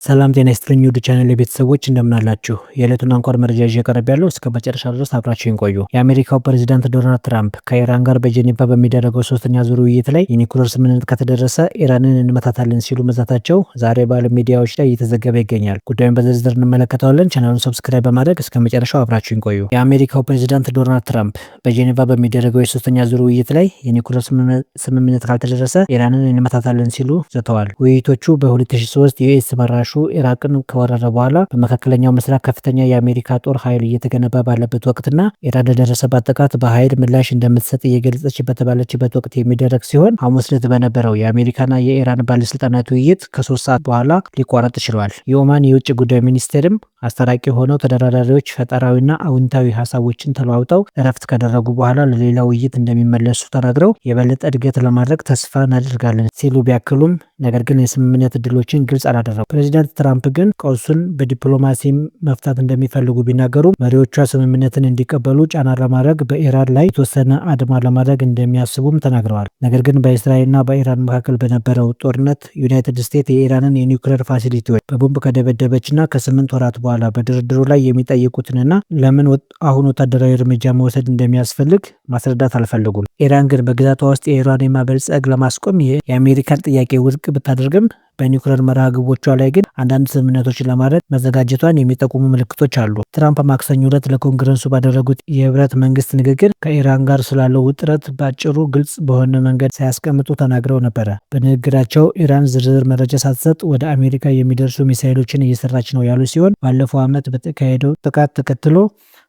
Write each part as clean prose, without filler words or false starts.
ሰላም ጤና ይስጥልኝ ውድ ቻናል ቤተሰቦች እንደምን አላችሁ? የዕለቱን አንኳር መረጃ ይዤ ቀርቤያለሁ። እስከ መጨረሻ ድረስ አብራችሁን ቆዩ። የአሜሪካው ፕሬዝዳንት ዶናልድ ትራምፕ ከኢራን ጋር በጄኔቫ በሚደረገው ሶስተኛ ዙር ውይይት ላይ የኒኩሌር ስምምነት ከተደረሰ ኢራንን እንመታታለን ሲሉ መዛታቸው ዛሬ በዓለም ሚዲያዎች ላይ እየተዘገበ ይገኛል። ጉዳዩን በዝርዝር እንመለከተዋለን። ቻናሉን ሰብስክራይብ በማድረግ እስከ መጨረሻው አብራችሁን ቆዩ። የአሜሪካው ፕሬዝዳንት ዶናልድ ትራምፕ በጄኔቫ በሚደረገው የሶስተኛ ዙር ውይይት ላይ የኒኩሌር ስምምነት ካልተደረሰ ኢራንን እንመታታለን ሲሉ ዝተዋል። ውይይቶቹ በ2003 ዩኤስ መራሹ ኢራቅን ከወረረ በኋላ በመካከለኛው ምስራቅ ከፍተኛ የአሜሪካ ጦር ኃይል እየተገነባ ባለበት ወቅትና ኢራን ለደረሰባት ጥቃት በኃይል ምላሽ እንደምትሰጥ እየገለጸች በተባለችበት ወቅት የሚደረግ ሲሆን ሐሙስ ዕለት በነበረው የአሜሪካና የኢራን ባለስልጣናት ውይይት ከ3 ሰዓት በኋላ ሊቋረጥ ችሏል። የኦማን የውጭ ጉዳይ ሚኒስቴርም አስታራቂ ሆነው ተደራዳሪዎች ፈጠራዊና አዎንታዊ ሀሳቦችን ተለዋውጠው እረፍት ካደረጉ በኋላ ለሌላ ውይይት እንደሚመለሱ ተናግረው የበለጠ እድገት ለማድረግ ተስፋ እናደርጋለን ሲሉ ቢያክሉም ነገር ግን የስምምነት እድሎችን ግልጽ አላደረጉም። ፕሬዚዳንት ትራምፕ ግን ቀውሱን በዲፕሎማሲ መፍታት እንደሚፈልጉ ቢናገሩ መሪዎቿ ስምምነትን እንዲቀበሉ ጫና ለማድረግ በኢራን ላይ የተወሰነ አድማ ለማድረግ እንደሚያስቡም ተናግረዋል። ነገር ግን በእስራኤልና በኢራን መካከል በነበረው ጦርነት ዩናይትድ ስቴትስ የኢራንን የኒውክሌር ፋሲሊቲዎች በቦምብ ከደበደበችና ከ8 ወራት በኋላ በድርድሩ ላይ የሚጠይቁትንና ለምን አሁን ወታደራዊ እርምጃ መውሰድ እንደሚያስፈልግ ማስረዳት አልፈልጉም። ኢራን ግን በግዛቷ ውስጥ የዩራኒየም ማበልጸግ ለማስቆም የአሜሪካን ጥያቄ ውድቅ ብታደርግም በኒውክሌር መርሃ ግብሮቿ ላይ ግን አንዳንድ ስምምነቶችን ለማድረግ መዘጋጀቷን የሚጠቁሙ ምልክቶች አሉ። ትራምፕ ማክሰኞ ዕለት ለኮንግረሱ ባደረጉት የህብረት መንግስት ንግግር ከኢራን ጋር ስላለው ውጥረት በአጭሩ ግልጽ በሆነ መንገድ ሳያስቀምጡ ተናግረው ነበረ። በንግግራቸው ኢራን ዝርዝር መረጃ ሳትሰጥ ወደ አሜሪካ የሚደርሱ ሚሳይሎችን እየሰራች ነው ያሉ ሲሆን ባለፈው ዓመት በተካሄደው ጥቃት ተከትሎ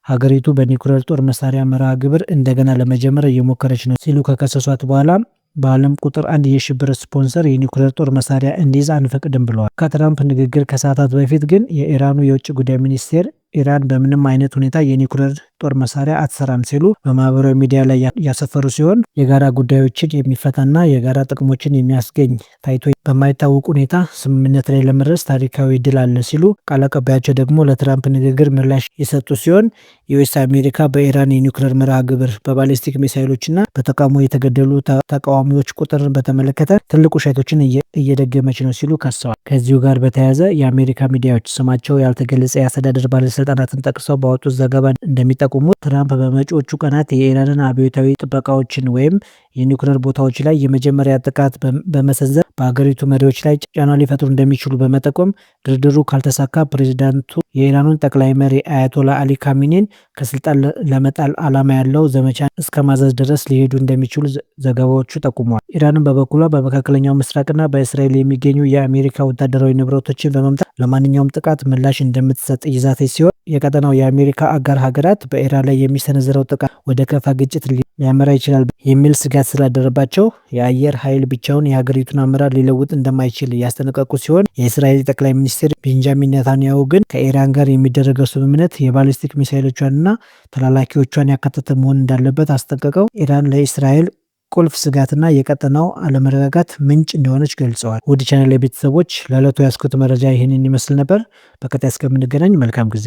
ሀገሪቱ በኒውክሌር ጦር መሳሪያ መርሃ ግብር እንደገና ለመጀመር እየሞከረች ነው ሲሉ ከከሰሷት በኋላ በዓለም ቁጥር 1 የሽብር ስፖንሰር የኒውክሌር ጦር መሳሪያ እንዲይዝ አንፈቅድም ብለዋል። ከትራምፕ ንግግር ከሰዓታት በፊት ግን የኢራኑ የውጭ ጉዳይ ሚኒስቴር ኢራን በምንም አይነት ሁኔታ የኒውክሌር ጦር መሳሪያ አትሰራም ሲሉ በማህበራዊ ሚዲያ ላይ ያሰፈሩ ሲሆን የጋራ ጉዳዮችን የሚፈታና የጋራ ጥቅሞችን የሚያስገኝ ታይቶ በማይታወቅ ሁኔታ ስምምነት ላይ ለመድረስ ታሪካዊ ድል አለ ሲሉ ቃል አቀባያቸው ደግሞ ለትራምፕ ንግግር ምላሽ የሰጡ ሲሆን ዩኤስ አሜሪካ በኢራን የኒውክሌር መርሃ ግብር በባሊስቲክ ሚሳይሎችና በተቃውሞ የተገደሉ ተቃዋሚዎች ቁጥርን በተመለከተ ትልቅ ውሸቶችን እየደገመች ነው ሲሉ ከሰዋል። ከዚሁ ጋር በተያያዘ የአሜሪካ ሚዲያዎች ስማቸው ያልተገለጸ የአስተዳደር ባለስልጣናትን ጠቅሰው ባወጡት ዘገባ እንደሚጠቁሙት ትራምፕ በመጪዎቹ ቀናት የኢራንን አብዮታዊ ጥበቃዎችን ወይም የኒውክሌር ቦታዎች ላይ የመጀመሪያ ጥቃት በመሰንዘር በሀገሪቱ መሪዎች ላይ ጫና ሊፈጥሩ እንደሚችሉ በመጠቆም ድርድሩ ካልተሳካ ፕሬዚዳንቱ የኢራኑን ጠቅላይ መሪ አያቶላ አሊ ካሚኔን ከስልጣን ለመጣል ዓላማ ያለው ዘመቻ እስከ ማዘዝ ድረስ ሊሄዱ እንደሚችሉ ዘገባዎቹ ጠቁመዋል። ኢራንን በበኩሏ በመካከለኛው ምስራቅና በእስራኤል የሚገኙ የአሜሪካ ወታደራዊ ንብረቶችን በመምታት ለማንኛውም ጥቃት ምላሽ እንደምትሰጥ ይዛተች ሲሆን የቀጠናው የአሜሪካ አጋር ሀገራት በኢራን ላይ የሚሰነዝረው ጥቃት ወደ ከፋ ግጭት ሊያመራ ይችላል የሚል ስጋት ስላደረባቸው የአየር ኃይል ብቻውን የሀገሪቱን አመራር ሊለውጥ እንደማይችል ያስጠነቀቁ ሲሆን የእስራኤል ጠቅላይ ሚኒስትር ቤንጃሚን ኔታንያሁ ግን ከኢራን ጋር የሚደረገው ስምምነት የባሊስቲክ ሚሳይሎቿንና ተላላኪዎቿን ያካተተ መሆን እንዳለበት አስጠንቅቀው ኢራን ለእስራኤል ቁልፍ ስጋትና የቀጠናው አለመረጋጋት ምንጭ እንደሆነች ገልጸዋል። ውድ ቻናል ቤተሰቦች ለዕለቱ ያስኩት መረጃ ይህንን ይመስል ነበር። በቀጣይ እስከምንገናኝ መልካም ጊዜ